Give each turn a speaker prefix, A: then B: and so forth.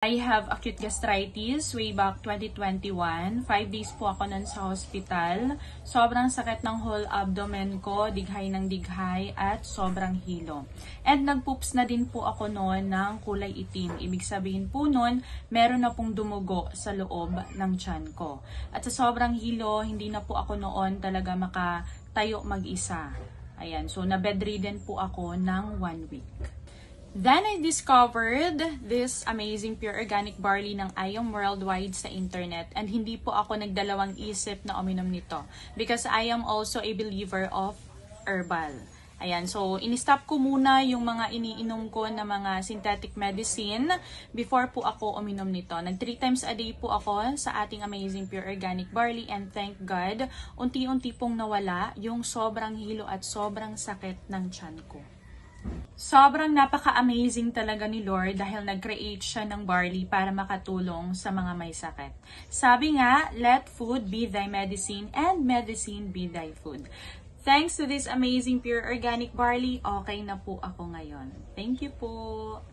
A: I have acute gastritis way back 2021. 5 days po ako nun sa hospital. Sobrang sakit ng whole abdomen ko, dighay ng dighay, at sobrang hilo. And nagpoops na din po ako noon ng kulay itim. Ibig sabihin po noon, meron na pong dumugo sa loob ng tiyan ko. At sa sobrang hilo, hindi na po ako noon talaga makatayo mag-isa. Ayan, so na-bedridden po ako ng 1 week. Then I discovered this amazing pure organic barley ng Iam Worldwide sa internet, and hindi po ako nagdalawang isip na uminom nito because I am also a believer of herbal. Ayan, so in-stop ko muna yung mga iniinom ko na mga synthetic medicine before po ako uminom nito. Nag 3 times a day po ako sa ating amazing pure organic barley, and thank God, unti-unti pong nawala yung sobrang hilo at sobrang sakit ng tiyan ko. Sobrang napaka-amazing talaga ni Lord dahil nag-create siya ng barley para makatulong sa mga may sakit. Sabi nga, let food be thy medicine and medicine be thy food. Thanks to this amazing pure organic barley, okay na po ako ngayon. Thank you po!